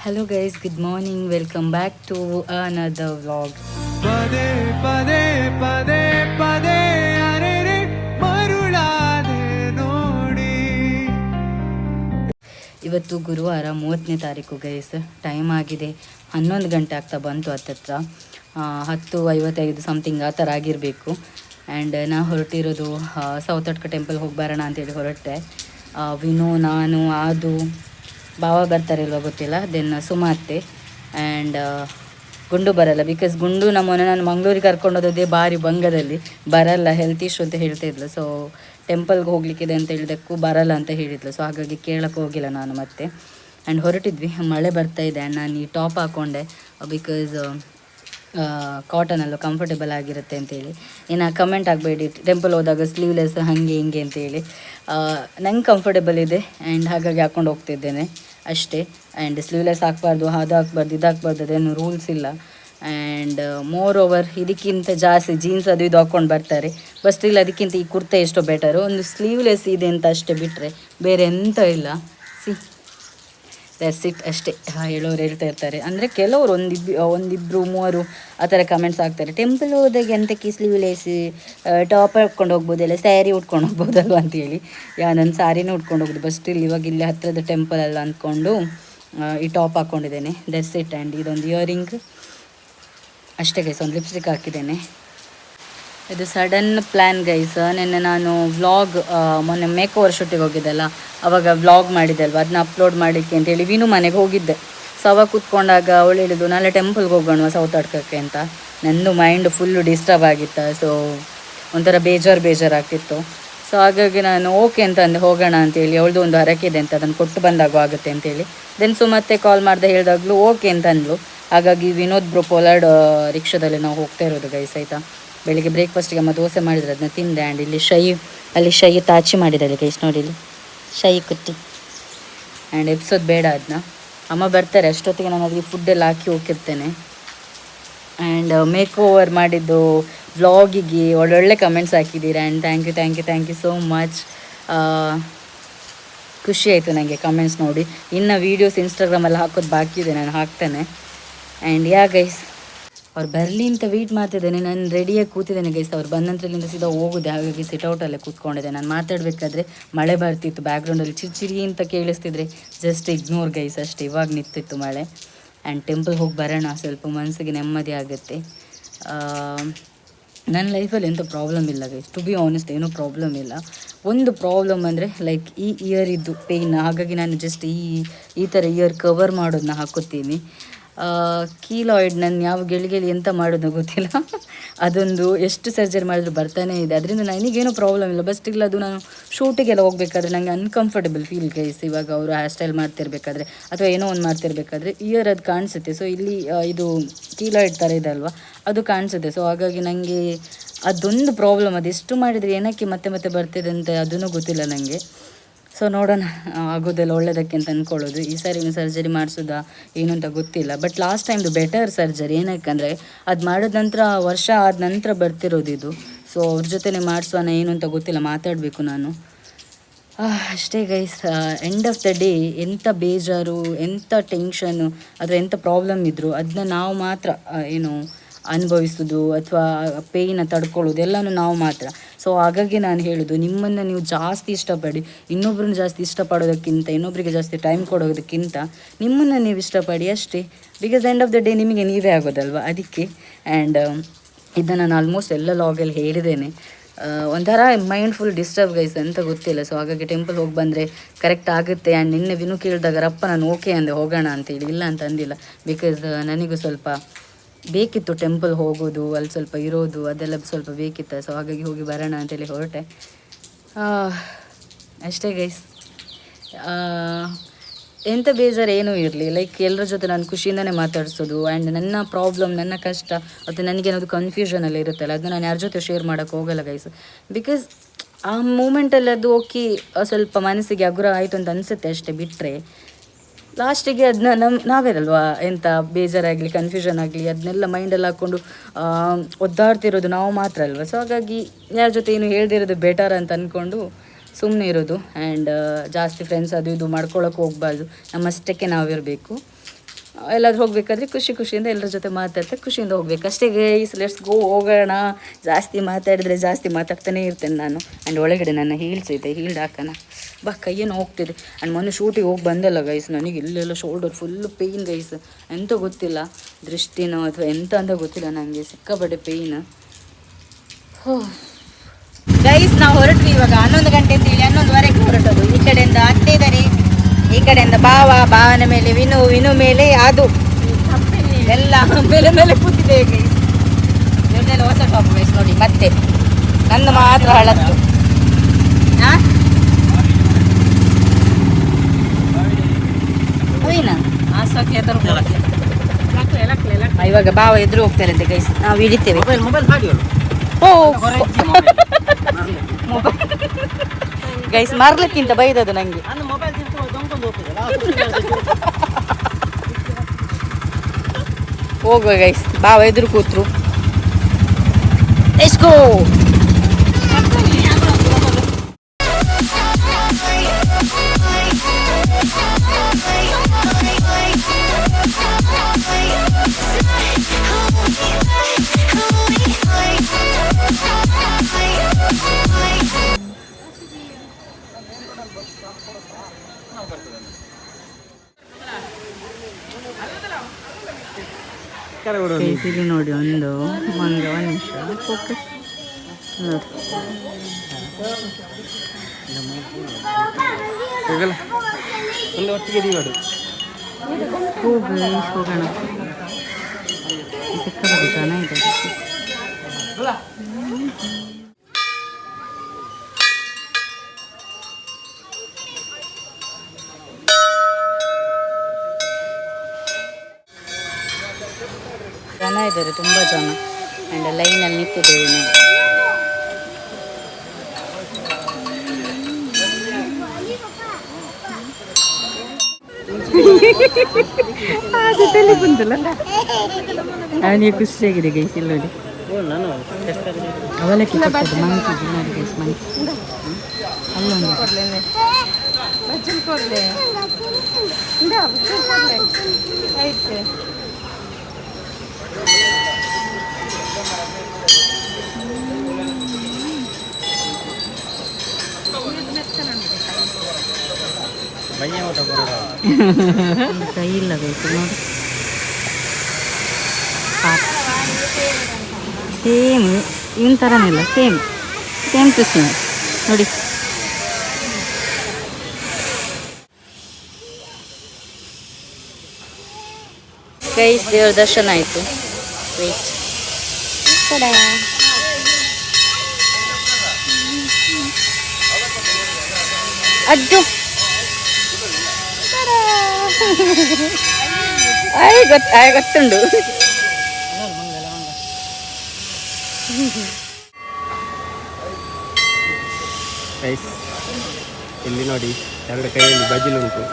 Hello guys, good morning. Welcome back to another vlog. ಪದೇ ಪದೇ ಪದೇ ಪದೇ ಅರೆರೆ ಮರುಳಾದೆ ನೋಡಿ. ಇವತ್ತು ಗುರುವಾರ 30ನೇ ತಾರೀಕು ಗೈಸ್. ಟೈಮ್ ಆಗಿದೆ 11 ಗಂಟೆ ಆಗ್ತಾ ಬಂತು. ಹತ್ತತ್ರ 10:55 ಸಮಥಿಂಗ್ ಆ ಥರ ಆಗಿರಬೇಕು. ಆ್ಯಂಡ್ ನಾ ಹೊರಟಿರೋದು ಸೌತಡ್ಕ ಟೆಂಪಲ್ ಹೋಗಿ ಬರೋಣ ಅಂತೇಳಿ ಹೊರಟೆ. ವಿನು, ನಾನು, ಆದು, ಭಾವ ಬರ್ತಾರೆ ಇಲ್ವ ಗೊತ್ತಿಲ್ಲ, ದೆನ್ ಸುಮಾತೆ ಆ್ಯಂಡ್ ಗುಂಡು ಬರಲ್ಲ. ಬಿಕಾಸ್ ಗುಂಡು ನಮ್ಮನ್ನು ನಾನು ಮಂಗಳೂರಿಗೆ ಕರ್ಕೊಂಡು ಹೋದದ್ದೇ ಭಾರಿ ಭಂಗದಲ್ಲಿ ಬರಲ್ಲ, ಹೆಲ್ತ್ ಇಶ್ಯೂ ಅಂತ ಹೇಳ್ತಾಯಿದ್ಲು. ಸೊ ಟೆಂಪಲ್ಗೆ ಹೋಗ್ಲಿಕ್ಕಿದೆ ಅಂತ ಹೇಳಿದಕ್ಕೂ ಬರಲ್ಲ ಅಂತ ಹೇಳಿದ್ಲು. ಸೊ ಹಾಗಾಗಿ ಕೇಳಕ್ಕೆ ಹೋಗಿಲ್ಲ ನಾನು ಮತ್ತೆ. ಆ್ಯಂಡ್ ಹೊರಟಿದ್ವಿ, ಮಳೆ ಬರ್ತಾಯಿದೆ. ಆ್ಯಂಡ್ ನಾನು ಈ ಟಾಪ್ ಹಾಕ್ಕೊಂಡೆ ಬಿಕಾಸ್ ಕಾಟನಲ್ಲ ಕಂಫರ್ಟೇಬಲ್ ಆಗಿರುತ್ತೆ ಅಂತೇಳಿ. ಇನ್ನು ಕಮೆಂಟ್ ಆಗಬೇಡಿ ಟೆಂಪಲ್ ಹೋದಾಗ ಸ್ಲೀವ್ಲೆಸ್ ಹಾಗೆ ಹಿಂಗೆ ಅಂತೇಳಿ. ನಂಗೆ ಕಂಫರ್ಟೇಬಲ್ ಇದೆ ಆ್ಯಂಡ್ ಹಾಗಾಗಿ ಹಾಕ್ಕೊಂಡು ಹೋಗ್ತಿದ್ದೇನೆ ಅಷ್ಟೇ. ಆ್ಯಂಡ್ ಸ್ಲೀವ್ಲೆಸ್ ಹಾಕ್ಬಾರ್ದು, ಅದು ಹಾಕ್ಬಾರ್ದು, ಇದು ಹಾಕ್ಬಾರ್ದು, ಅದೇನು ರೂಲ್ಸ್ ಇಲ್ಲ. ಆ್ಯಂಡ್ ಮೋರ್ ಓವರ್ ಇದಕ್ಕಿಂತ ಜಾಸ್ತಿ ಜೀನ್ಸ್ ಅದು ಇದು ಹಾಕ್ಕೊಂಡು ಬರ್ತಾರೆ. ಬಟ್ ಸ್ಟಿಲ್ ಅದಕ್ಕಿಂತ ಈ ಕುರ್ತೆ ಎಷ್ಟೋ ಬೆಟರು. ಒಂದು ಸ್ಲೀವ್ಲೆಸ್ ಇದೆ ಅಂತ ಅಷ್ಟೇ, ಬಿಟ್ಟರೆ ಬೇರೆ ಎಂತ ಇಲ್ಲ. ಸಿ ದಟ್ಸ್ ಇಟ್ ಅಷ್ಟೇ. ಹೇಳೋರು ಹೇಳ್ತಾ ಇರ್ತಾರೆ. ಅಂದರೆ ಕೆಲವರು ಒಂದಿಬ್ಬರು ಮೂವರು ಆ ಥರ ಕಮೆಂಟ್ಸ್ ಆಗ್ತಾರೆ, ಟೆಂಪಲ್ ಹೋದಾಗ ಎಂತಕ್ಕೆ ಸ್ಲೀವ್ಲೆಸ್ ಟಾಪ್ ಹಾಕ್ಕೊಂಡು ಹೋಗ್ಬೋದಲ್ಲ, ಸ್ಯಾರಿ ಉಟ್ಕೊಂಡು ಹೋಗ್ಬೋದಲ್ವ ಅಂತೇಳಿ. ನನ್ನ ಸ್ಯಾರಿನೂ ಉಟ್ಕೊಂಡು ಹೋಗೋದು. ಬಟ್ ಸ್ಟಿಲ್ ಇವಾಗ ಇಲ್ಲಿ ಹತ್ತಿರದ ಟೆಂಪಲ್ ಅಲ್ಲ ಅಂದ್ಕೊಂಡು ಈ ಟಾಪ್ ಹಾಕ್ಕೊಂಡಿದ್ದೇನೆ. That's it. ಆ್ಯಂಡ್ ಇದೊಂದು ಇಯರಿಂಗ್ ಅಷ್ಟೇ ಗೈಸ್. ಒಂದು ಲಿಪ್ಸ್ಟಿಕ್ ಹಾಕಿದ್ದೇನೆ. ಇದು ಸಡನ್ ಪ್ಲ್ಯಾನ್ ಗೈಸ್. ನಿನ್ನೆ ನಾನು ವ್ಲಾಗ್ ಮೊನ್ನೆ ಮೇಕ್ ಓವರ್ ಶೂಟಿಗೆ ಹೋಗಿದ್ದೆಲ್ಲ, ಅವಾಗ ವ್ಲಾಗ್ ಮಾಡಿದ್ದೆ ಅಲ್ವ, ಅದನ್ನ ಅಪ್ಲೋಡ್ ಮಾಡಲಿಕ್ಕೆ ಅಂತೇಳಿ ವಿನು ಮನೆಗೆ ಹೋಗಿದ್ದೆ. ಸೊ ಅವಾಗ ಕೂತ್ಕೊಂಡಾಗ ಅವಳು ಹೇಳಿದ್ದು ನಾಳೆ ಟೆಂಪಲ್ಗೆ ಹೋಗೋಣ ಸೌತಡ್ಕಕ್ಕೆ ಅಂತ. ನಂದು ಮೈಂಡ್ ಫುಲ್ಲು ಡಿಸ್ಟರ್ಬ್ ಆಗಿತ್ತು. ಸೊ ಒಂಥರ ಬೇಜಾರಾಗ್ತಿತ್ತು. ಸೊ ಹಾಗಾಗಿ ನಾನು ಓಕೆ ಅಂತ ಅಂದೆ, ಹೋಗೋಣ ಅಂತೇಳಿ. ಅವಳದು ಒಂದು ಹರಕೆ ಇದೆ ಅಂತ, ಅದನ್ನು ಕೊಟ್ಟು ಬಂದಾಗ ಆಗುತ್ತೆ ಅಂತೇಳಿ. ದೆನ್ ಮತ್ತೆ ಕಾಲ್ ಮಾಡಿದೆ, ಹೇಳಿದಾಗಲೂ ಓಕೆ ಅಂತ ಅಂದ್ಲು. ಹಾಗಾಗಿ ವಿನೋದ್ ಬ್ರೋ ಪೋಲಾರ್ಡ್ ರಿಕ್ಷಾದಲ್ಲಿ ನಾವು ಹೋಗ್ತಾ ಇರೋದು ಗೈಸ್, ಆಯಿತಾ. ಬೆಳಿಗ್ಗೆ ಬ್ರೇಕ್ಫಾಸ್ಟಿಗೆ ಅಮ್ಮ ದೋಸೆ ಮಾಡಿದ್ರೆ ಅದನ್ನ ತಿಂದೆ. ಆ್ಯಂಡ್ ಇಲ್ಲಿ ಶೈ ತಾಚಿ ಮಾಡಿದ್ದಾಳೆ ಗೈಸ್, ನೋಡಿ ಇಲ್ಲಿ ಶೈ ಕುಟ್ಟಿ. ಆ್ಯಂಡ್ ಎಬ್ಸೋದು ಬೇಡ ಅದನ್ನ, ಅಮ್ಮ ಬರ್ತಾರೆ ಅಷ್ಟೊತ್ತಿಗೆ ನಾನು ಅದಕ್ಕೆ ಫುಡ್ಡೆಲ್ಲ ಹಾಕಿ ಹೋಗಿರ್ತೇನೆ. ಆ್ಯಂಡ್ ಮೇಕ್ ಓವರ್ ಮಾಡಿದ್ದು ವ್ಲಾಗಿಗೆ ಒಳ್ಳೊಳ್ಳೆ ಕಮೆಂಟ್ಸ್ ಹಾಕಿದ್ದೀರಾ. And thank you so much. ಖುಷಿ ಆಯಿತು ನನಗೆ ಕಮೆಂಟ್ಸ್ ನೋಡಿ. ಇನ್ನು ವೀಡಿಯೋಸ್ ಇನ್ಸ್ಟಾಗ್ರಾಮಲ್ಲಿ ಹಾಕೋದು ಬಾಕಿ ಇದೆ, ನಾನು ಹಾಕ್ತೇನೆ. ಆ್ಯಂಡ್ ಗೈಸ್, ಅವ್ರು ಬರಲಿ ಅಂತ ವೆಯ್ಟ್ ಮಾಡ್ತಿದ್ದೇನೆ. ನಾನು ರೆಡಿಯಾಗಿ ಕೂತಿದ್ದೇನೆ ಗೈಸ್. ಅವ್ರು ಬಂದ ನಂತರದಿಂದ ಸೀದಾ ಹೋಗುದೆ. ಹಾಗಾಗಿ ಸಿಟ್ಔಟಲ್ಲೇ ಕೂತ್ಕೊಂಡಿದ್ದೆ. ನಾನು ಮಾತಾಡಬೇಕಾದ್ರೆ ಮಳೆ ಬರ್ತಿತ್ತು, ಬ್ಯಾಕ್ಗ್ರೌಂಡಲ್ಲಿ ಚಿರಿ ಅಂತ ಕೇಳಿಸ್ತಿದ್ರೆ ಜಸ್ಟ್ ಇಗ್ನೋರ್ ಗೈಸ್ ಅಷ್ಟೇ. ಇವಾಗ ನಿಂತಿತ್ತು ಮಳೆ. ಆ್ಯಂಡ್ ಟೆಂಪಲ್ಗೆ ಹೋಗಿ ಬರೋಣ, ಸ್ವಲ್ಪ ಮನಸ್ಸಿಗೆ ನೆಮ್ಮದಿ ಆಗುತ್ತೆ. ನನ್ನ ಲೈಫಲ್ಲಿ ಎಂಥ ಪ್ರಾಬ್ಲಮ್ ಇಲ್ಲ ಗೈಸ್, ಟು ಬಿ ಆನೆಸ್ಟ್ ಏನೂ ಪ್ರಾಬ್ಲಮ್ ಇಲ್ಲ. ಒಂದು ಪ್ರಾಬ್ಲಮ್ ಅಂದರೆ ಲೈಕ್ ಈ ಇಯರ್ ಇದ್ದು ಪೇಯ್ನ್. ಹಾಗಾಗಿ ನಾನು ಜಸ್ಟ್ ಈ ಥರ ಇಯರ್ ಕವರ್ ಮಾಡೋದನ್ನ ಹಾಕೋತೀನಿ. ಕೀಲಾಯ್ಡ್ ನನ್ನ ಯಾವ ಗೆಳಿಗೆಲಿ ಎಂತ ಮಾಡೋದು ಗೊತ್ತಿಲ್ಲ. ಅದೊಂದು ಎಷ್ಟು ಸರ್ಜರಿ ಮಾಡಿದ್ರು ಬರ್ತಾನೆ ಇದೆ. ಅದರಿಂದ ನನಗೇನೂ ಪ್ರಾಬ್ಲಮ್ ಇಲ್ಲ. ಬಟ್ ಇಲ್ಲ, ಅದು ನಾನು ಶೂಟಿಗೆಲ್ಲ ಹೋಗ್ಬೇಕಾದ್ರೆ ನನಗೆ ಅನ್ಕಂಫರ್ಟಬಲ್ ಫೀಲ್ ಗೈಸ್. ಇವಾಗ ಅವರು ಹೇರ್ ಸ್ಟೈಲ್ ಮಾಡ್ತಿರ್ಬೇಕಾದ್ರೆ ಅಥವಾ ಏನೋ ಒಂದು ಮಾಡ್ತಿರ್ಬೇಕಾದ್ರೆ ಇಯರ್ ಅದು ಕಾಣಿಸುತ್ತೆ. ಸೊ ಇಲ್ಲಿ ಇದು ಕೀಲಾಯ್ಡ್ ಥರ ಇದೆ ಅಲ್ವಾ, ಅದು ಕಾಣಿಸುತ್ತೆ. ಸೊ ಹಾಗಾಗಿ ನನಗೆ ಅದೊಂದು ಪ್ರಾಬ್ಲಮ್. ಅದೆಷ್ಟು ಮಾಡಿದರೆ ಏನಕ್ಕೆ ಮತ್ತೆ ಬರ್ತಿದೆ ಅಂತ ಅದೂ ಗೊತ್ತಿಲ್ಲ ನನಗೆ. ಸೊ ನೋಡೋಣ, ಆಗೋದೆಲ್ಲ ಒಳ್ಳೆಯದಕ್ಕೆ ಅಂತ ಅಂದ್ಕೊಳ್ಳೋದು. ಈ ಸಾರಿ ಇನ್ನು ಸರ್ಜರಿ ಮಾಡಿಸೋದಾ ಏನು ಅಂತ ಗೊತ್ತಿಲ್ಲ. ಬಟ್ ಲಾಸ್ಟ್ ಟೈಮ್ದು ಬೆಟರ್ ಸರ್ಜರಿ. ಏನಕ್ಕಂದರೆ ಅದು ಮಾಡಿದ ನಂತರ ವರ್ಷ ಆದ ನಂತರ ಬರ್ತಿರೋದು ಇದು. ಸೊ ಅವ್ರ ಜೊತೆನೇ ಮಾಡಿಸೋಣ ಏನು ಅಂತ ಗೊತ್ತಿಲ್ಲ, ಮಾತಾಡಬೇಕು ನಾನು ಅಷ್ಟೇ guys. End of the day ಎಂಥ ಬೇಜಾರು, ಎಂಥ ಟೆನ್ಷನ್ನು ಅಥವಾ ಎಂಥ ಪ್ರಾಬ್ಲಮ್ ಇದ್ದರೂ ಅದನ್ನ ನಾವು ಮಾತ್ರ ಏನು ಅನುಭವಿಸೋದು ಅಥವಾ ಪೇಯ್ನ ತಡ್ಕೊಳ್ಳೋದು ಎಲ್ಲನೂ ನಾವು ಮಾತ್ರ. ಸೊ ಹಾಗಾಗಿ ನಾನು ಹೇಳೋದು, ನಿಮ್ಮನ್ನು ನೀವು ಜಾಸ್ತಿ ಇಷ್ಟಪಡಿ. ಇನ್ನೊಬ್ಬರನ್ನ ಜಾಸ್ತಿ ಇಷ್ಟಪಡೋದಕ್ಕಿಂತ, ಇನ್ನೊಬ್ಬರಿಗೆ ಜಾಸ್ತಿ ಟೈಮ್ ಕೊಡೋದಕ್ಕಿಂತ ನಿಮ್ಮನ್ನು ನೀವು ಇಷ್ಟಪಡಿ ಅಷ್ಟೇ. Because end of the day ನಿಮಗೆ ನೀವೇ ಆಗೋದಲ್ವ, ಅದಕ್ಕೆ. ಆ್ಯಂಡ್ ಇದನ್ನು ನಾನು ಆಲ್ಮೋಸ್ಟ್ ಎಲ್ಲ ಲಾಗಲ್ಲಿ ಹೇಳಿದ್ದೇನೆ. ಒಂಥರ ಮೈಂಡ್ ಫುಲ್ ಡಿಸ್ಟರ್ಬ್ ಗೈಸ್ ಅಂತ ಗೊತ್ತಿಲ್ಲ. ಸೊ ಹಾಗಾಗಿ ಟೆಂಪಲ್ ಹೋಗಿ ಬಂದರೆ ಕರೆಕ್ಟ್ ಆಗುತ್ತೆ. ಆ್ಯಂಡ್ ನಿನ್ನೆ ವಿನು ಕೇಳಿದಾಗ ರಪ್ಪ ನಾನು ಓಕೆ ಅಂದೆ, ಹೋಗೋಣ ಅಂತೇಳಿ. ಇಲ್ಲ ಅಂತ ಅಂದಿಲ್ಲ, ಬಿಕಾಸ್ ನನಗೂ ಸ್ವಲ್ಪ ಬೇಕಿತ್ತು ಟೆಂಪಲ್ ಹೋಗೋದು, ಅಲ್ಲಿ ಸ್ವಲ್ಪ ಇರೋದು, ಅದೆಲ್ಲ ಸ್ವಲ್ಪ ಬೇಕಿತ್ತು. ಸೊ ಹಾಗಾಗಿ ಹೋಗಿ ಬರೋಣ ಅಂತೇಳಿ ಹೊರಟೆ ಅಷ್ಟೇ ಗೈಸ್. ಎಂಥ ಬೇಜಾರು ಏನೂ ಇರಲಿ, ಲೈಕ್ ಎಲ್ಲರ ಜೊತೆ ನಾನು ಖುಷಿಯಿಂದನೇ ಮಾತಾಡಿಸೋದು. ಆ್ಯಂಡ್ ನನ್ನ ಪ್ರಾಬ್ಲಮ್, ನನ್ನ ಕಷ್ಟ ಮತ್ತು ನನಗೇನಾದ್ರು ಕನ್ಫ್ಯೂಷನಲ್ಲಿ ಇರುತ್ತಲ್ಲ, ಅದನ್ನ ನಾನು ಯಾರ ಜೊತೆ ಶೇರ್ ಮಾಡೋಕ್ಕೆ ಹೋಗಲ್ಲ ಗೈಸ್. ಬಿಕಾಸ್ ಆ ಮೂಮೆಂಟಲ್ಲಿ ಅದು ಓಕೆ ಸ್ವಲ್ಪ ಮನಸ್ಸಿಗೆ ಹಗುರ ಆಯಿತು ಅಂತ ಅನಿಸುತ್ತೆ ಅಷ್ಟೇ. ಬಿಟ್ಟರೆ ಲಾಸ್ಟಿಗೆ ಅದನ್ನ ನಾವೇನಲ್ವಾ ಎಂಥ ಬೇಜಾರಾಗಲಿ ಕನ್ಫ್ಯೂಷನ್ ಆಗಲಿ ಅದನ್ನೆಲ್ಲ ಮೈಂಡಲ್ಲಿ ಹಾಕ್ಕೊಂಡು ಒದ್ದಾಡ್ತಿರೋದು ನಾವು ಮಾತ್ರ ಅಲ್ವ. ಸೊ ಹಾಗಾಗಿ ಯಾರ ಜೊತೆ ಏನು ಹೇಳ್ದಿರೋದು ಬೆಟರ್ ಅಂತ ಅಂದ್ಕೊಂಡು ಸುಮ್ಮನೆ ಇರೋದು. ಆ್ಯಂಡ್ ಜಾಸ್ತಿ ಫ್ರೆಂಡ್ಸ್ ಅದು ಇದು ಮಾಡ್ಕೊಳ್ಳೋಕೆ ಹೋಗ್ಬಾರ್ದು, ನಮ್ಮಷ್ಟಕ್ಕೆ ನಾವಿರಬೇಕು. ಎಲ್ಲಾದ್ರೂ ಹೋಗ್ಬೇಕಾದ್ರೆ ಖುಷಿಯಿಂದ ಎಲ್ಲರ ಜೊತೆ ಮಾತಾಡ್ತಾ ಖುಷಿಯಿಂದ ಹೋಗ್ಬೇಕು ಅಷ್ಟೇ ಗೈಸ್. ಲೆಟ್ಸ್ ಗೋ, ಹೋಗೋಣ. ಜಾಸ್ತಿ ಮಾತಾಡಿದ್ರೆ ಜಾಸ್ತಿ ಮಾತಾಡ್ತಾನೆ ಇರ್ತೇನೆ ನಾನು. ಆ್ಯಂಡ್ ಒಳಗಡೆ ನನ್ನ ಹೀಲ್ಸ್ ಇದೆ, ಹೀಲ್ಡ್ ಹಾಕೋಣ ಬಾ. ಕೈಯೇನು ಹೋಗ್ತಿದೆ. ಆ್ಯಂಡ್ ಮೊನ್ನೆ ಶೂಟಿಗೆ ಹೋಗಿ ಬಂದಲ್ಲ ಗೈಸ್, ನನಗೆ ಇಲ್ಲೆಲ್ಲ ಶೋಲ್ಡರ್ ಫುಲ್ಲು ಪೇಯ್ನ್ ಗೈಸ್. ಎಂತ ಗೊತ್ತಿಲ್ಲ, ದೃಷ್ಟಿನೋ ಅಥವಾ ಎಂತ ಅಂತ ಗೊತ್ತಿಲ್ಲ ನನಗೆ, ಸಿಕ್ಕಾಪಟ್ಟೆ ಪೇಯ್ನ್. ಗೈಸ್ ನಾವು ಹೊರಟ್ವಿ ಇವಾಗ 11 ಗಂಟೆ ಅಂತೇಳಿ 11:15 ಹೊರಟೋದು. ಈ ಕಡೆಯಿಂದ ಅತ್ತೆ ಇದ್ದಾರೆ, ಈ ಕಡೆಯಿಂದ ಭಾವನ ಮೇಲೆ ವಿನು ಮೇಲೆ ಅದು ಎಲ್ಲ ಮೇಲೆ ಕೂತಿದೆ ಗೈಸ್. ಇವ್ರದೆಲ್ಲ ಹೊಸ ಟಾಪ್ ಗೈಸ್ ನೋಡಿ. ಮತ್ತೆ ನಂದು ಮಾತ್ರ ಹಳತ್ತು. ಇವಾಗ ಭಾವ ಎದುರು ಹೋಗ್ತಾರಂತೆ ಗೈಸ್, ನಾವು ಹಿಡಿತೇವೆ. ಗೈಸ್ ಮಾರ್ಲಿಕ್ಕಿಂತ ಬೈದದು ನಂಗೆ. ಹೋಗುವ ಗೈಸ್, ಭಾವ ಎದುರು ಕೂತ್ರು. Let's go. ಇಲ್ಲಿ ನೋಡಿ ಒಂದು ಮಂಗ, ಒಂದು ನಿಮಿಷ ಫೋಕಸ್ ನೋಡಿ. ಹೋಗೋಣ, ಸಿಕ್ಕಾಪಟ್ಟೆ ಚೆನ್ನಾಗಿದೆ. ಜನ ಇದ್ದಾರೆ, ತುಂಬ ಜನ. ಆ್ಯಂಡ್ ಲೈನಲ್ಲಿ ನಿಂತಿದ್ದೇವೆ ನಾವು. ಅದು ತಲೆ ಬಂತಲ್ಲ, ಅವನಿಗೆ ಖುಷಿಯಾಗಿದೆ ಗೈಸ್. ಇಲ್ಲಿ ನೋಡಿ ಅವಲಕ್ಕಿ ಕೊಟ್ಟದ್ದು ಮಂಕಿ ನೋಡಿ ಗೈಸ್, ಮಂಕಿ ಅಲ್ಲೊಂದು ಕೈ ಇಲ್ಲ ಬೇಕು ನೋಡಿ. ಸೇಮ್ ಇವನ್ ಥರನಿಲ್ಲ, ಸೇಮ್ ಟು ಸೇಮ್ ನೋಡಿ. ಗೈಸ್ ದೇವ್ರ ದರ್ಶನ ಆಯಿತು. ವೇಟ್ ಅಜ್ಜು ಗೊತ್ತುಂಡು. ಇಲ್ಲಿ ನೋಡಿ, ಎರಡು ಕೈಯಲ್ಲಿ ಬಜಿಲುಂಟು.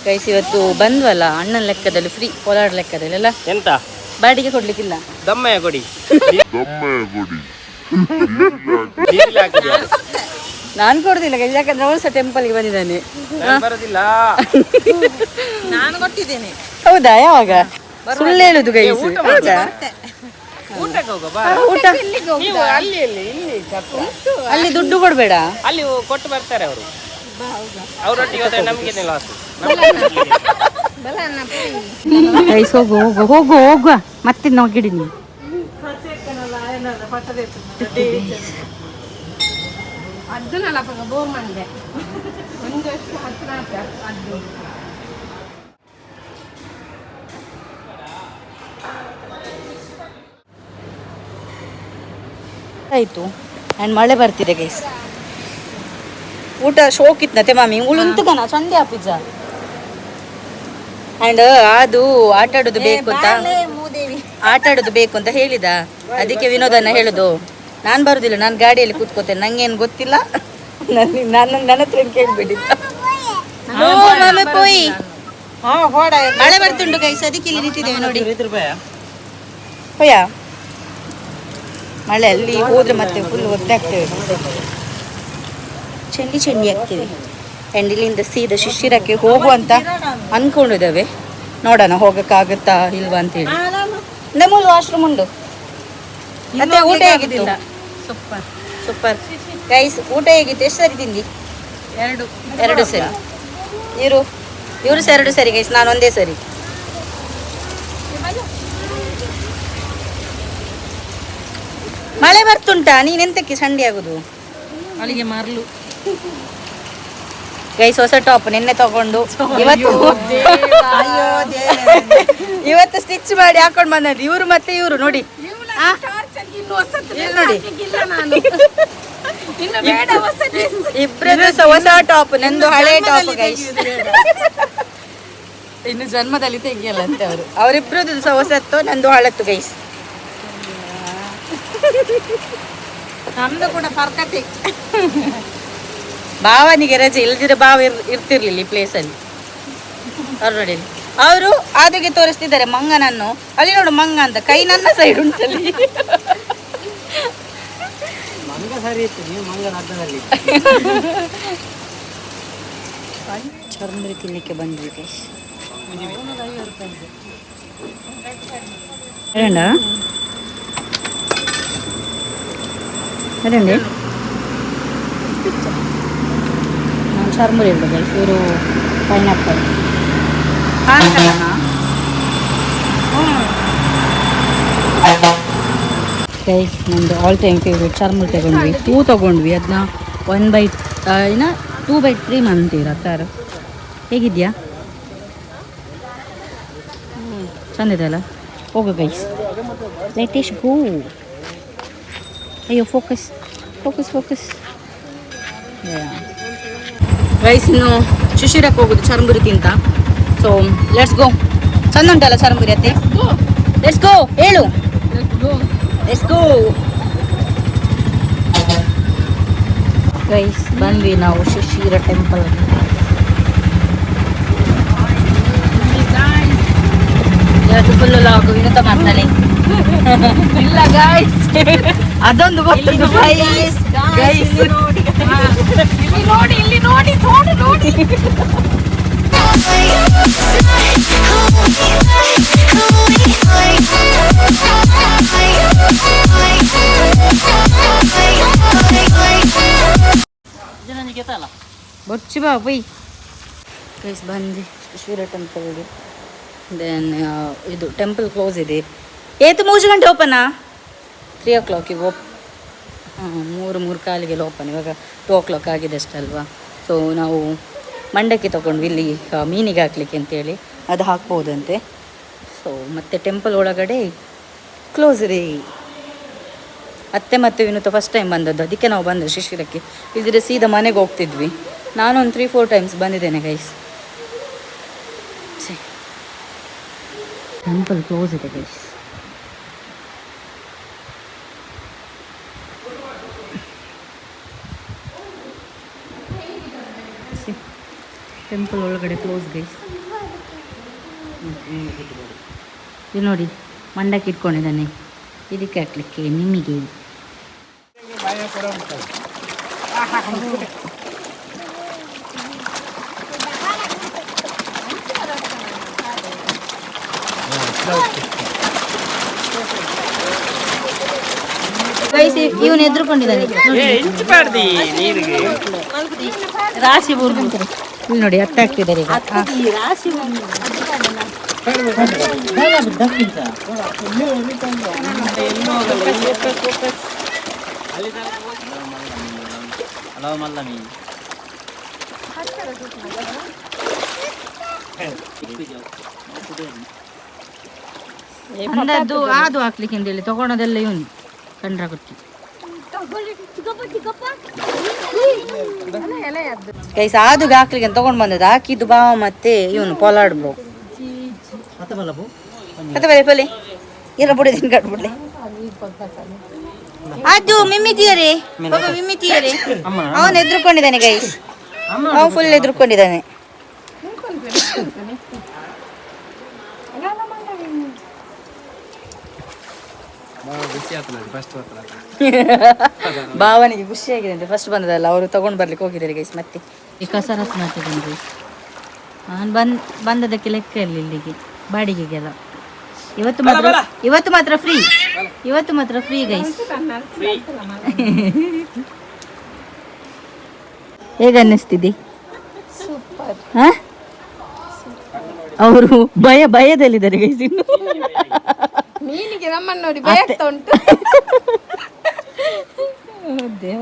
ಗೈಸ್ ಇವತ್ತು ಬಂದ್ವಲ್ಲ ಅಣ್ಣನ ಲೆಕ್ಕದಲ್ಲಿ, ಫ್ರೀ ಕೋಲಾರ ಲೆಕ್ಕದಲ್ಲಿ ಎಲ್ಲ. ಎಂತ ಬಾಡಿಗೆ ಕೊಡ್ಲಿಕ್ಕಿಲ್ಲ, ದಮ್ಮಯ್ಯ ಕೊಡಿ. ನಾನು ಕೊಡುದಿಲ್ಲ ಗೈಸ್, ಯಾಕಂದ್ರೆ ಅವನು ಸಹ ಟೆಂಪಲ್ಗೆ ಬಂದಿದ್ದಾನೆ. ಬರೋದಿಲ್ಲ, ನಾನು ಕೊಟ್ಟಿದ್ದೇನೆ. ಹೌದಾ? ಯಾವಾಗ? ಸುಳ್ಳು ಹೇಳುದು ಗೈಸ್. ಊಟ ಅಲ್ಲಿ ದುಡ್ಡು ಕೊಡ್ಬೇಡ, ಅಲ್ಲಿ ಕೊಟ್ಟು ಬರ್ತಾರೆ ಅವರು. ಅವರೊಟ್ಟಿಗೆ ಹೋದ್ರೆ ನಮ್ಗೆ ಲಾಸ್. ಗೈಸ್ ಹೋಗುವ ಮತ್ತೆ ನೋಗಿಡಿ ನೀವು. ಆಯಿತು ಆ್ಯಂಡ್ ಮಳೆ ಬರ್ತಿದೆ ಗೈಸ್. ಊಟ ಶೋಕ್ ಇತ್ತಂತೆ ಮಾಮಿ ಉಳುಂತುಕನ ಚಂದೆ ಆ ಪಿಜ್ಜಾ. ಆ್ಯಂಡ್ ಅದು ಆಟ ಆಡೋದು ಬೇಕು ಅಂತ ಹೇಳಿದ, ಅದಕ್ಕೆ ವಿನೋದನ್ನ ಹೇಳುದು. ನಾನು ಬರುದಿಲ್ಲ, ನಾನು ಗಾಡಿಯಲ್ಲಿ ಕೂತ್ಕೋತೇನೆ, ನಂಗೇನು ಗೊತ್ತಿಲ್ಲ, ನನ್ನ ಹತ್ರ ಕೇಳ್ಬೇಡಿ. ಪೋಯಿ ಮಳೆ ಬರ್ತುಂಟು ಗೈಸ್, ಅದಕ್ಕೆ ಇಲ್ಲಿ ನಿಂತಿದ್ದೇವೆ ನೋಡಿ. ಹೋಯ ಮಳೆ ಅಲ್ಲಿ ಹೋದ್ರೆ ಮತ್ತೆ ಫುಲ್ ಒದ್ದೆ ಆಗ್ತೇವೆ, ಚಂಡಿ ಆಗ್ತೇವೆ. ಆ್ಯಂಡ್ ಇಲ್ಲಿಂದ ಸೀದಾ ಶಿಶಿರಕ್ಕೆ ಹೋಗುವಂತ ಅನ್ಕೊಂಡಿದ್ದೇವೆ. ನೋಡೋಣ ಹೋಗಕ್ಕಾಗತ್ತಾ ಇಲ್ವಾ ಅಂತೇಳಿ. ನಮ್ಮಲ್ಲಿ ವಾಶ್ರೂಮ್ ಉಂಟು. ಮತ್ತೆ ಊಟ ಹೇಗಿತ್ತು? ಸೂಪರ್ ಗೈಸ್, ಊಟ ಹೇಗಿತ್ತು? ಎಷ್ಟು ಸರಿ ತಿಂದಿ? 2 ಸರಿ. ಇವರು ಸಹ 2 ಸರಿ ಗೈಸ್, ನಾನು ಒಂದೇ ಸರಿ. ಮಳೆ ಬರ್ತುಂಟಾ? ನೀನೆಂತಕ್ಕೆ ಸಂಡೆ ಆಗುದು? ಅಲ್ಲಿಗೆ ಮಾರ್ಲು ಗೈಸ್, ಹೊಸ ಟಾಪ್ ನಿನ್ನೆ ತಗೊಂಡು ಇವತ್ತು ಸ್ಟಿಚ್ ಮಾಡಿ ಹಾಕೊಂಡು ಬಂದದ್ದು. ಇವರು ಮತ್ತೆ ಇವರು ನೋಡಿ ನೋಡಿ, ಇಬ್ರದ್ದು ಹೊಸ ಟಾಪ್, ನಂದು ಹಳೆ ಟಾಪ್ ಗೈಸ್. ಇನ್ನು ಜನ್ಮದಲ್ಲಿ ತೆಗಿಯಲ್ಲ ಅಂತ ಅವರಿಬ್ರದ್ದು ಸಹ ಹೊಸತ್ತು, ನಂದು ಹಳತ್ತು ಗೈಸ್. ನಮ್ದು ಕೂಡ ಪರ್ಕತಿ. ಭಾವನಿಗೆ ರಜೆ ಇಲ್ದಿರ ಭಾವ ಇರ್ತಿರ್ಲಿಲ್ಲ ಈ ಪ್ಲೇಸಲ್ಲಿ. ಅವ್ರು ನೋಡಿ, ಅವರು ಆದಿಗೆ ತೋರಿಸ್ತಿದ್ದಾರೆ ಮಂಗನನ್ನು. ಅಲ್ಲಿ ನೋಡು ಮಂಗ ಅಂತ, ಕೈ ನನ್ನ ಸೈಡ್ ಉಂಟಲ್ಲಿ. ಚರ್ಮುರಿ ತಿನ್ಲಿಕ್ಕೆ ಬಂದ್ವಿ ಗೈಸ್. ಅದೇಂಡಿ ನಾನು ಚರ್ಮುರಿ ಇರ್ಬೋದು ಗೈಸ್. ಇವರು ಪೈನಾಪಲ್ ಗೈಸ್. ನಮ್ಮದು ಆಲ್ ಟೈಮ್ ಫೇವ್ರೇಟ್ ಚರ್ಮುರಿ ತಗೊಂಡ್ವಿ, 2 ತಗೊಂಡ್ವಿ. ಅದನ್ನ 2/3 ಅಂತೀರ ಅತ್ತಾರು. ಹೇಗಿದ್ಯಾ? ಚಂದಿದೆ ಅಲ್ಲ? ಹೋಗು ಗೈಸ್, ಲೆಟ್ ಇಸ್ ಗೋ. ಅಯ್ಯೋ ಫೋಕಸ್ ಗೈಸ್. ಇನ್ನು ಶಿಶಿರಕ್ಕೆ ಹೋಗುದು ಚರ್ಮುರಿ ತಿಂತ. So let's go. ಚಂದ ಉಂಟಲ್ಲ ಚರ್ಮುರಿ ಅತ್ತೆ? Let's go. ಹೇಳು ಲೆಟ್ಸ್ ಗೋ ಗೈಸ್. ಬಂದ್ವಿ ನಾವು ಶಿಶಿರ ಟೆಂಪಲ್. ಇವತ್ತು ಫುಲ್ ಲಾಗ್ ವಿನೋದ ಮಾಡ್ತಾಳೆ. ಇಲ್ಲ ಗೈಸ್, ಅದೊಂದು ಗೊತ್ತಿದ್ದು ಗೈಸ್. ಇಲ್ಲಿ ನೋಡಿ. ಬೊಚ್ಚಿ ಬಾ ಬೈ ಗೈಸ್. ಬಂದು ಶಿಶಿರ ಟೆಂಪಲ್ಗೆ. ದೆನ್ ಇದು ಟೆಂಪಲ್ ಕ್ಲೋಸ್ ಇದೆ. 3 ಗಂಟೆ ಓಪನಾ? 3 o'clock ಹಾಂ, 3:45 ಓಪನ್. ಇವಾಗ 2 o'clock ಆಗಿದೆ ಅಷ್ಟಲ್ವಾ. ಸೊ ನಾವು ಮಂಡಕ್ಕಿ ತೊಗೊಂಡ್ವಿ ಇಲ್ಲಿ ಮೀನಿಗೆ ಹಾಕ್ಲಿಕ್ಕೆ ಅಂತೇಳಿ. ಅದು ಹಾಕ್ಬೋದಂತೆ. ಸೊ ಮತ್ತೆ ಟೆಂಪಲ್ ಒಳಗಡೆ ಕ್ಲೋಸ್ ಇದೆ. ಅತ್ತೆ ಮತ್ತು ವಿನೂತ ಫಸ್ಟ್ ಟೈಮ್ ಬಂದದ್ದು, ಅದಕ್ಕೆ ನಾವು ಬಂದರೆ ಶಿಶಿರಕ್ಕೆ. ಇಲ್ದಿದ್ರೆ ಸೀದಾ ಮನೆಗೆ ಹೋಗ್ತಿದ್ವಿ. ನಾನೊಂದು 3-4 ಟೈಮ್ಸ್ ಬಂದಿದ್ದೇನೆ ಗೈಸ್. ಟೆಂಪಲ್ ಕ್ಲೋಸ್ ಇದೆ ಗೈಸ್. ಟೆಂಪಲ್ ಒಳಗಡೆ ಕ್ಲೋಸ್ ಗೈಸ್. ಇದು ನೋಡಿ, ಮಂಡಕ್ಕೆ ಇಟ್ಕೊಂಡಿದ್ದಾನೆ, ಇದಕ್ಕೆ ಹಾಕ್ಲಿಕ್ಕೆ ನಿಮಗೆ. ಗೈಸ್, ಇವನು ಎದ್ರುಕೊಂಡಿದ್ದಾನೆ ರಾಶಿ ಬುರ್ಬುಂತಾರೆ. ಇಲ್ಲಿ ನೋಡಿ, ಹತ್ತ ಹಾಕ್ತಿದ್ದಾರೆ ಈಗ. ಅಂದದ್ದು ಅದು ಹಾಕ್ಲಿಕ್ಕೆ ಅಂತೇಳಿ ತಗೊಳೋದೆಲ್ಲ ಇವನು ಕಂಡ್ರ ಗೊತ್ತಿ. ಗೈಸ್, ಆದುಗೆ ಹಾಕ್ಲಿಕ್ಕೆ ತಗೊಂಡು ಬಂದದ್ದು. ಹಾಕಿದ್ದು ಬಾವ ಮತ್ತೆ ಇವನು ಪೊಲಾಡ್ ಬ್ರೋ. ಪೊಲೆ ಇರ ಬಿಡಿ, ದಿನ ಕಟ್ಬಿಡ್ಲಿ. ಅದು ಮಿಮ್ಮಿತಿಯರೇ, ಮಿಮ್ಮಿತಿಯರೇ. ಅವನು ಎದ್ರುಕೊಂಡಿದ್ದಾನೆ ಗೈಸ್, ಅವನು ಫುಲ್ ಎದ್ರುಕೊಂಡಿದ್ದಾನೆ. ಖುಷಿ ಆಯ್ತು ನನಗೆ ಫಸ್ಟ್ ಬರ್ತಾರೆ ಭಾವನಿಗೆ ಖುಷಿಯಾಗಿದೆ ಅಂತ ಫಸ್ಟ್ ಬಂದದಲ್ಲ ಅವರು ತಗೊಂಡು ಬರ್ಲಿಕ್ಕೆ ಹೋಗಿದ್ದಾರೆ ಗೈಸ್. ಮತ್ತೆ ಈ ಕಸರತ್ತು ಮಾಡ್ತಿದ್ದೀನಿ ಗೈಸ್. ನಾನು ಬಂದದಕ್ಕೆ ಲೆಕ್ಕ ಇಲ್ಲ ಇಲ್ಲಿಗೆ ಬಾಡಿಗೆಗೆಲ್ಲ. ಇವತ್ತು ಮಾತ್ರ ಫ್ರೀ, ಇವತ್ತು ಮಾತ್ರ ಫ್ರೀ ಗೈಸ್. ಹೇಗೆ ಅನ್ನಿಸ್ತಿದೆ? ಅವರು ಭಯದಲ್ಲಿದ್ದಾರೆ ಗೈಸ್. ಇನ್ನು ಮೀನಿಗೆ ನಮ್ಮನ್ನು ನೋಡಿ ಭಯ ಆಗ್ತಾ ಉಂಟು. ದೇವ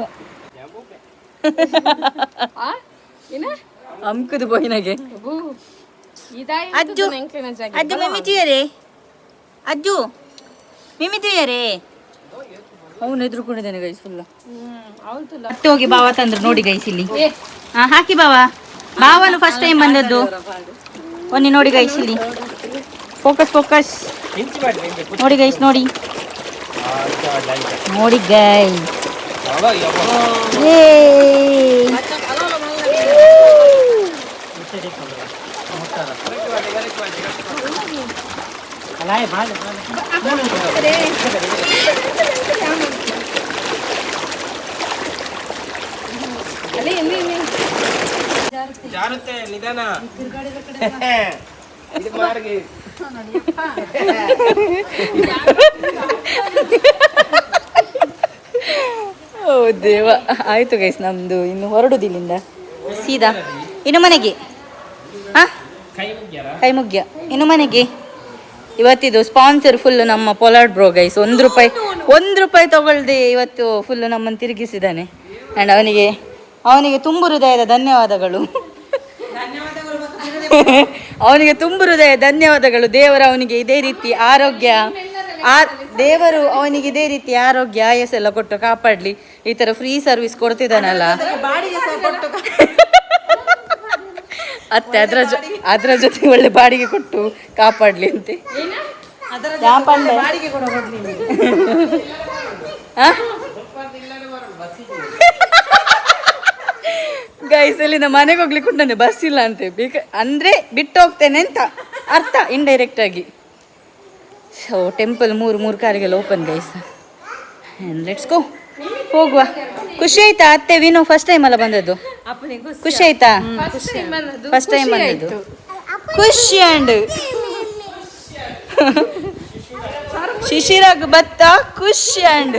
ಅಮ್ಕದು ಬೋಯಿನಾಗೆ ಅಜ್ಜು ಅಜ್ಜು ಮಿಮಿತಿಯರೇ, ಅಜ್ಜು ಮಿಮಿತಿಯರೇ. ಅವನು ಎದುರುಕೊಂಡಿದ್ದಾನೆ ಗೈಸ್ ಫುಲ್. ಮತ್ತೆ ಹೋಗಿ ಬಾವ ತಂದ್ರು ನೋಡಿ ಗೈಸ್ ಇಲ್ಲಿ. ಹಾಕಿ ಬಾವನು ಫಸ್ಟ್ ಟೈಮ್ ಬಂದದ್ದು. ಒನ್ನಿ ನೋಡಿ ಗೈಸ್ ಇಲ್ಲಿ. ಫೋಕಸ್ ನೋಡಿ ಗೈಸ್, ನೋಡಿ ಗೈಸ್. ಜಾರುತ್ತೆ ನಿಧಾನ. ಇದು ಮಾರ್ಗೆ ಓ ದೇವ. ಆಯ್ತು ಗೈಸ್, ನಮ್ದು ಇನ್ನು ಹೊರಡುದಿಲ್ಲಿಂದ ಸೀದಾ ಇನ್ನು ಮನೆಗೆ. ಕೈ ಮುಗ್ಯ ಇನ್ನು ಮನೆಗೆ. ಇವತ್ತಿದು ಸ್ಪಾನ್ಸರ್ ಫುಲ್ ನಮ್ಮ ಪೊಲಾರ್ಡ್ ಬ್ರೋ ಗೈಸ್. ಒಂದು ರೂಪಾಯಿ ತಗೊಳ್ದೆ ಇವತ್ತು ಫುಲ್ ನಮ್ಮನ್ನು ತಿರುಗಿಸಿದ್ದಾನೆ. ಆ್ಯಂಡ್ ಅವನಿಗೆ ತುಂಬು ಹೃದಯದ ಧನ್ಯವಾದಗಳು. ಅವನಿಗೆ ತುಂಬು ಹೃದಯ ಧನ್ಯವಾದಗಳು. ದೇವರು ಅವನಿಗೆ ಇದೇ ರೀತಿ ಆರೋಗ್ಯ ಆಯಸ್ಸೆಲ್ಲ ಕೊಟ್ಟು ಕಾಪಾಡಲಿ. ಈ ಥರ ಫ್ರೀ ಸರ್ವಿಸ್ ಕೊಡ್ತಿದ್ದಾನಲ್ಲ ಅತ್ತೆ, ಅದರ ಜೊತೆ ಒಳ್ಳೆ ಬಾಡಿಗೆ ಕೊಟ್ಟು ಕಾಪಾಡಲಿ ಅಂತೆ. ಗೈಸ್ ಅಲ್ಲಿಂದ ಮನೆಗೆ ಹೋಗ್ಲಿಕ್ಕೆ ಉಂಟಂತೆ, ಬಸ್ ಇಲ್ಲ ಅಂತೆ. ಅಂದ್ರೆ ಬಿಟ್ಟು ಹೋಗ್ತೇನೆ ಅಂತ ಅರ್ಥ ಇಂಡೈರೆಕ್ಟ್ ಆಗಿ. ಸೊ ಟೆಂಪಲ್ ಮೂರು ಕಾರಿಗೆಲ್ಲ ಓಪನ್ ಗೈಸ್. ಲೆಟ್ಸ್ ಗೋ, ಹೋಗುವ. ಖುಷಿ ಆಯ್ತಾ ಅತ್ತೆ? ವಿನೋ ಫಸ್ಟ್ ಟೈಮ್ ಅಲ್ಲ ಬಂದದ್ದು. ಖುಷಿ ಆಯ್ತಾ? ಫಸ್ಟ್ ಟೈಮ್ ಬಂದದ್ದು. ಖುಷಿ ಅಂಡ್ ಶಿಶಿರಾಗ ಬತ್ತ ಖುಷಿ ಅಂಡ್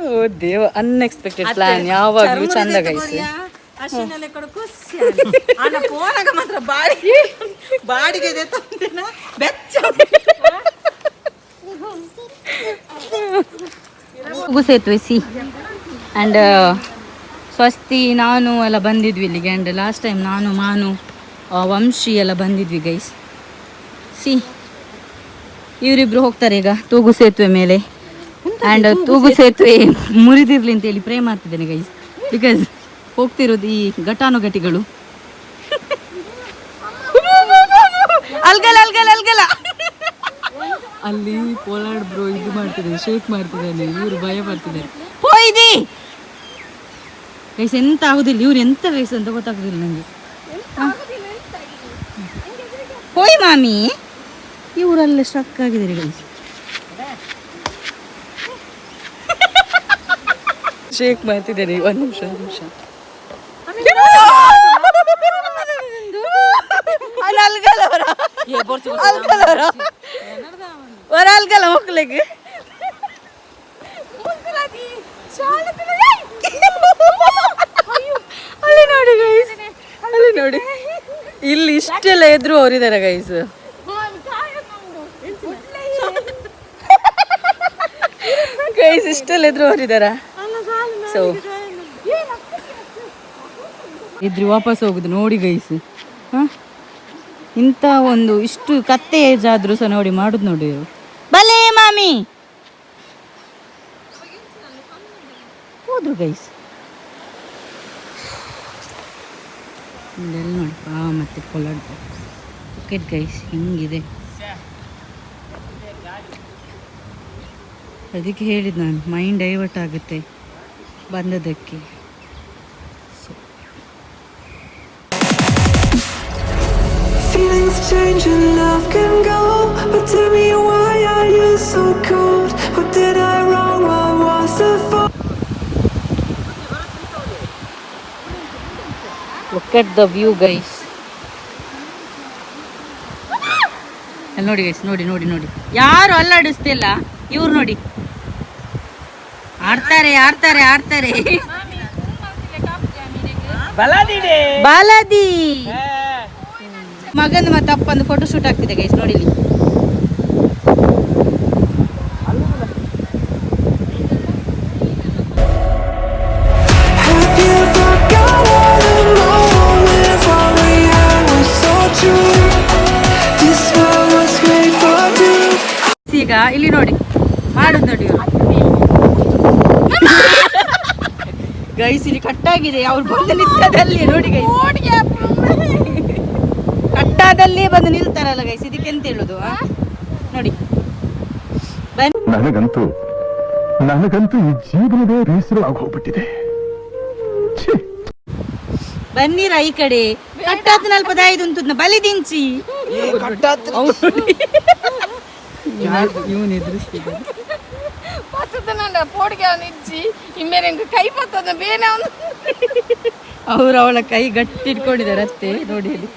ಓ ದೇವ, ಅನ್ಎಕ್ಸ್ಪೆಕ್ಟೆಡ್ ಪ್ಲಾನ್ ಯಾವಾಗಲೂ ಚಂದ ಗೈಸ್. ಸೇತುವೆ ಸಿ ಆ್ಯಂಡ್ ಸ್ವಸ್ತಿ ನಾನು ಎಲ್ಲ ಬಂದಿದ್ವಿ ಇಲ್ಲಿಗೆ. ಆ್ಯಂಡ್ ಲಾಸ್ಟ್ ಟೈಮ್ ನಾನು ಮಾನು ವಂಶಿ ಎಲ್ಲ ಬಂದಿದ್ವಿ ಗೈಸ್. ಸಿ ಇವರಿಬ್ರು ಹೋಗ್ತಾರೆ ಈಗ ತೂಗು ಸೇತುವೆ ಮೇಲೆ. ಆ್ಯಂಡ್ ತೂಗು ಸೇತುವೆ ಮುರಿದಿರ್ಲಿ ಅಂತೇಳಿ ಪ್ರೇ ಮಾಡ್ತಿದ್ದೇನೆ ಗೈಸ್. ಬಿಕಾಸ್ ಹೋಗ್ತಿರೋದು ಈ ಘಟಾನುಘಟಿಗಳು. ಅಲ್ಗಲ ಅಲ್ಲಿ ಪೋಲಾರ್ಡ್ ಬ್ರೋ ಇದು ಮಾಡ್ತಿದ್ದಾರೆ, ಶೇಕ್ ಮಾಡ್ತಿದ್ದಾನೆ. ಇವರು ಭಯ ಪಡ್ತಿದ್ದಾರೆ. ಹೋಯ್ದಿ ಗೈಸ್, ಎಂತ ಆಗುದಿಲ್ಲ. ಇವ್ರು ಎಂತ ಗೈಸ್ ಅಂತ ಗೊತ್ತಾಗುದಿಲ್ಲ ನನಗೆ. ಹೋಯ್ ಮಾಮಿ, ಇವರಲ್ಲೇ ಸ್ಟ್ರಕ್ ಆಗಿದ್ದಾರೆ ಗೈಸ್. ಶೇಕ್ ಮಾಡ್ತಿದ್ದೇನೆ. ಒಂದು ನಿಮಿಷ ಒರಾಲ್ಗಲ್ಲ ಮಕ್ಕಳಿಗೆ ಅಲ್ಲಿ ನೋಡಿ ಗೈಸ್, ಅಲ್ಲಿ ನೋಡಿ. ಇಲ್ಲಿ ಇಷ್ಟೆಲ್ಲ ಎದ್ರು ಅವರಿದ್ದಾರೆ ಗೈಸ್. ಗೈಸ್ ಇಷ್ಟೆಲ್ಲ ಎದ್ರು ಅವರಿದಾರ. ಸೊ ಇದ್ರಿ ವಾಪಸ್ ಹೋಗುದು ನೋಡಿ ಗೈಸ್. ಇಂಥ ಒಂದು ಇಷ್ಟು ಕತ್ತೆ ಏಜ್ ಆದ್ರೂ ಸಹ ನೋಡಿ ಮಾಡುದು ನೋಡಿ. ಬಲೇ ಮಾಮಿ ಹೋದ್ರು ಗೈಸ್. ಇದೆಲ್ಲ ನೋಡಿ ಮತ್ತೆ ಪೊಲಾರ್ಡ್ ಟಿಕೆಟ್ ಗೈಸ್ ಹಿಂಗಿದೆ. ಅದಕ್ಕೆ ಹೇಳಿದ್ದು ನಾನು, ಮೈಂಡ್ ಡೈವರ್ಟ್ ಆಗುತ್ತೆ ಬಂದದಕ್ಕೆ. Worlds change and love can go, but tell me why are you so cold? What did I wrong? What was the fault? Look at the view, guys. ಅಲ್ಲಿ ನೋಡಿ guys, ನೋಡಿ ನೋಡಿ ನೋಡಿ, ಯಾರು ಅಲ್ಲಾಡಿಸ್ತಿಲ್ಲ, ಇವ್ರು ನೋಡಿ ಆಡ್ತಾರೆ ಆಡ್ತಾರೆ ಆಡ್ತಾರೆ. ಬಾಲಾದಿ ಮಗಂದು ಮತ್ತೆ ಅಪ್ಪಂದು ಫೋಟೋ ಶೂಟ್ ಆಗ್ತಿದೆ ಗೈಸ್, ನೋಡಿ ಇಲ್ಲಿ. Have you forgot all the moments when we were so true? This world was made for two. ಈಗ ಇಲ್ಲಿ ನೋಡಿ ಮಾಡುದು ನೋಡಿ ಇವರು ಗೈಸ್, ಇಲ್ಲಿ ಕಟ್ಟಾಗಿದೆ, ಅವ್ರು ಬಂದು ನಿಂತದಲ್ಲಿ ನೋಡಿ ಗೈಸ್, ಕಟ್ಟಾದಲ್ಲಿ ಬಂದು ನಿಲ್ತಾರಲ್ಲ ಗೈಸ್, ಇದಕ್ಕೆ ಎಂತ ಹೇಳುದು ನೋಡಿ. ನನಗಂತೂ ಈ ಜೀವನವೇ ಬೇಸರವಾಗಿ ಹೋಗ್ಬಿಟ್ಟಿದೆ. ಬನ್ನಿರ ಈ ಕಡೆ, ಕಟ್ಟಾತ್ ನಲ್ಪ ದಾಯ್ದು ಉಂಟು ಬಲಿ ದಿಂಚಿ ಇವನು ಎದುರಿಸ್ತಿದ್ದ ಪೋಡಿಗೆ ಅವನು ಇಜ್ಜಿ ಇಮ್ಮೇಲೆ ಕೈ ಬರ್ತದ ಬೇನೆ ಅವನು. ಅವ್ರು ಅವಳ ಕೈ ಗಟ್ಟಿ ಇಟ್ಕೊಂಡಿದ್ದಾರೆ ಅತ್ತೆ ನೋಡಿ ಅಲ್ಲಿ.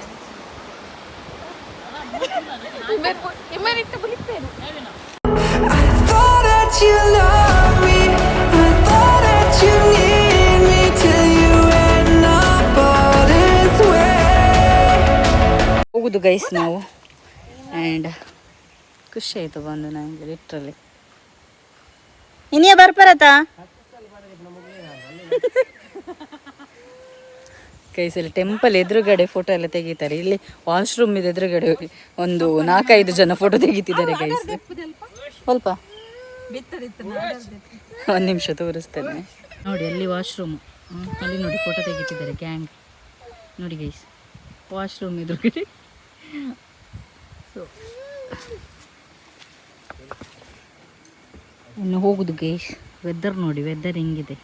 ಇಮ್ಮೇಲೆ ಇಟ್ಟು ಬಿಡ್ತೇನೆ. I thought that you loved me. I thought that you need me till you end up all this way. ಹೋಗುದು ಗೈಸ್ ನಾವು, ಆ್ಯಂಡ್ ಖುಷಿ ಆಯಿತು ಬಂದು ನನಗೆ ಲಿಟ್ರಲಿ. ಇನ್ನೇ ಬರ್ಪರತ್ತ ಗೈಸಲ್ಲಿ ಟೆಂಪಲ್ ಎದುರುಗಡೆ ಫೋಟೋ ಎಲ್ಲ ತೆಗಿತಾರೆ. ಇಲ್ಲಿ ವಾಶ್ರೂಮ್ ಇದೆ ಎದುರುಗಡೆ ಒಂದು 4-5 ಜನ ಫೋಟೋ ತೆಗಿತಿದ್ದಾರೆ ಗೈಸ್. ಸ್ವಲ್ಪ ಒಂದು ನಿಮಿಷ ತೋರಿಸ್ತೇನೆ ನೋಡಿ, ಅಲ್ಲಿ ವಾಶ್ರೂಮ್, ಅಲ್ಲಿ ನೋಡಿ ಫೋಟೋ ತೆಗಿತಿದ್ದಾರೆ ಗ್ಯಾಂಗ್ ನೋಡಿ ಗೈಸ್, ವಾಶ್ರೂಮ್ ಎದುರುಗಡೆ. ಇನ್ನು ಹೋಗುದು ಗೈಸ್. ವೆದರ್ ನೋಡಿ, ವೆದರ್ ಹೆಂಗಿದೆ.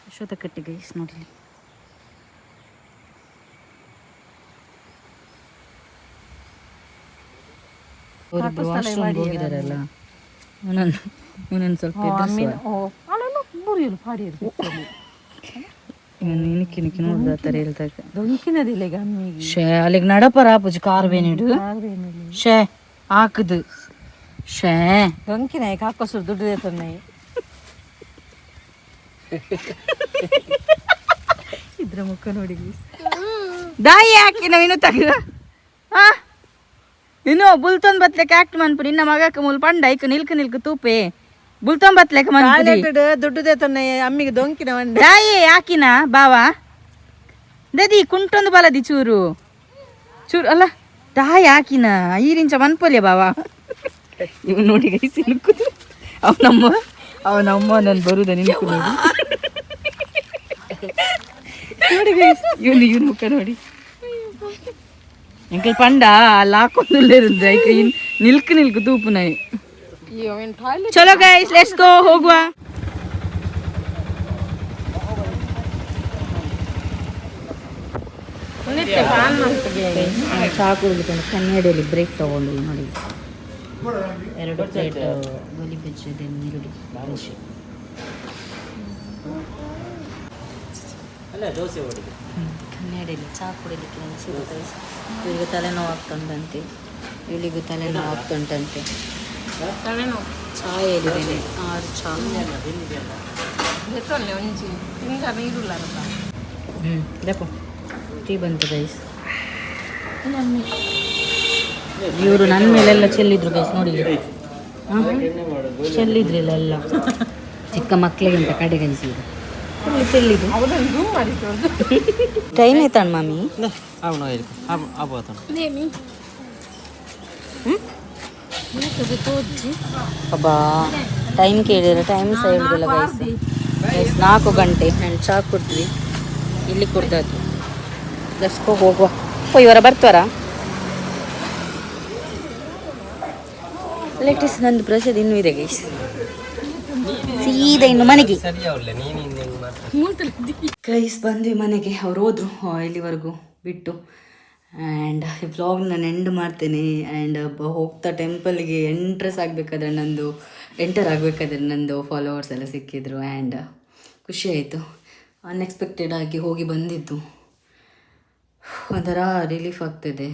ಅಶ್ವತ್ಥಕಟ್ಟೆ ಗೈಸ್ ನೋಡಿ. ಅವರಿಬ್ಬರು ವಾಶ್ರೂಮ್ ಹೋಗಿದಾರಲ್ಲ, ಇವನನ್ನು ಸ್ವಲ್ಪ ನಿಕ್ಕಿ ನಿಕ್ಕಿ ನೋಡ್ದಾತಾರೆ ಹೇಳ್ದಾಗ ಶೇ ಅಲ್ಲಿಗೆ ನಡಪರ ಆಪುಜಿ ಕಾರ್ ಬೇನಿಡು ಶೇ ಹಾಕದು ಶೇ ಗಂಕಿನಾಯಿ ಕಾಕೋಸರು ದುಡ್ಡು ದೇತನಾಯಿ ಇದ್ರ ಮುಖ ನೋಡಿ ದಾಯಿ ಹಾಕಿ ನಾವಿನ್ನು ತಗ ಇನ್ನು ಬುಲ್ತೊಂದ್ ಬತ್ಲೆಕ್ಕೆ ಆಕ್ಟ್ ಮನ್ಪುರಿ ಇನ್ನ ಮಗಕ್ಕೆ ಮೂಲ ಪಂಡ ಐಕ ನಿಲ್ಕ ನಿಲ್ಕ ತೂಪೆ ಬುಲ್ತೊಂದ್ ಬತ್ಲೆಕ್ಕೆ ಮನ್ಪುರಿ ದುಡ್ಡು ದೇತನಾಯಿ ಅಮ್ಮಿಗೆ ದೊಂಕಿನ ದಾಯಿ ಹಾಕಿನ ಬಾವ ದದಿ ಕುಂಟೊಂದು ಬಲದಿ ಚೂರು ಚೂರು ಅಲ್ಲ ದಾಯಿ ಹಾಕಿನ ಈರಿಂಚ ಮನ್ಪೊಲ್ಯ ಬಾವ ಇವ್ ನೋಡಿ ಗೈಸಿ ನಿಲ್ಕುದು ಅವನಮ್ಮ ನಾನು ಬರುದ ನಿಲ್ಕು ನೋಡಿ ನೋಡಿ ಗೈಸ್ ಇವನು ಮುಖ ನೋಡಿ ಎಂಕಲ್ ಪಂಡ ಅಲ್ಲಿ ಹಾಕೊಂಡುಳ್ಳೇರುಂದ್ರೆ ಐಕ ನಿಲ್ಕು ತೂಪು ನಾಯಿ. ಚಲೋ ಗೈಸ್ ಲೆಟ್ಸ್ ಗೋ ಹೋಗುವ. ಚಹಾ ಕುಡಿದ್ಕೊಂಡು ಕನ್ನಡಿಯಲ್ಲಿ ಬ್ರೇಕ್ ತಗೊಂಡು ನೋಡಿ 2 ಪ್ಲೇಟ್ ಗೋಲಿ ಬಜ್ಜಿದೆ ನೀರುಳ್ಳಿ ಬಜ್ಜಿ ಕನ್ನಡಿಯಲ್ಲಿ ಚಹಾ ಕುಡಿಲಿಕ್ಕೆ ನೆನೆಸಿದ್ರು ಗೈಸ್. ಇವಳಿಗೆ ತಲೆನೋವು ಆಗ್ತುಂಟಂತೆ, ಇವಳಿಗೂ ತಲೆನೋವು ಆಗ್ತುಂಟಂತೆ. ಚಹಾ ಹೇಳಿದ್ದೇನೆ 6 ಚಹಾ. देखो ಟೀ ಬಂತು ಗೈಸ್. ಇವರು ನನ್ನ ಮೇಲೆಲ್ಲ ಚೆಲ್ಲಿದ್ರು ಗೈಸ್ ನೋಡಿ, ಚೆಲ್ಲಿದ್ರಿಲ್ಲ ಎಲ್ಲ ಚಿಕ್ಕ ಮಕ್ಕಳಿಗಿಂತ ಕಡೆ ಗೈಸಿದ್ರು ಚೆಲ್ಲಿದ್ರು. ಟೈಮ್ ಆಯ್ತಾಣ ಮಾಮಿ ಅಬ್ಬಾ ಟೈಮ್ ಕೇಳಿದ್ರೆ ಟೈಮ್ ಸಹ ಹೇಳಿದಿಲ್ಲ ಗೈಸ್. 4 ಗಂಟೆ ನಾನು ಚಹಾ ಕುಡಿದ್ವಿ, ಇಲ್ಲಿ ಕುಡ್ದದ್ದು. ದರ್ಸ್ಕೊ ಹೋಗುವ. ಇವರ ಬರ್ತಾರ ಲೇಟೆಸ್ಟ್ ನಂದು ಪ್ರಸಾದ ಇನ್ನೂ ಇದೆ ಗೈಸ್. ಸೀದಾ ಇನ್ನು ಮನೆಗೆ ಗೈಸ್ ಬಂದ್ವಿ ಮನೆಗೆ. ಅವ್ರು ಹೋದ್ರು ಇಲ್ಲಿವರೆಗೂ ಬಿಟ್ಟು. ಆ್ಯಂಡ್ ಈ ವ್ಲಾಗ್ ನಾನು ಎಂಡ್ ಮಾಡ್ತೇನೆ. ಆ್ಯಂಡ್ ಹೋಗ್ತಾ ಟೆಂಪಲ್ಗೆ ಎಂಟರ್ ಆಗಬೇಕಾದ್ರೆ ನಂದು ಫಾಲೋವರ್ಸ್ ಎಲ್ಲ ಸಿಕ್ಕಿದ್ರು. ಆ್ಯಂಡ್ ಖುಷಿ ಆಯಿತು. ಅನ್ಎಕ್ಸ್ಪೆಕ್ಟೆಡ್ ಆಗಿ ಹೋಗಿ ಬಂದಿದ್ದು ಒಂಥರ ರಿಲೀಫ್ ಆಗ್ತದೆ.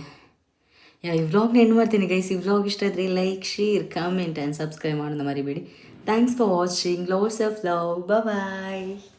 ಈ ವ್ಲಾಗ್ನ ಎಂಡ್ ಮಾಡ್ತೀನಿ ಗೈಸ್. ಈ ವ್ಲಾಗ್ ಇಷ್ಟ ಆದರೆ like, share, comment and subscribe ಮಾಡೋದು ಮರಿಬೇಡಿ. Thanks for watching. Loves of love. Bye.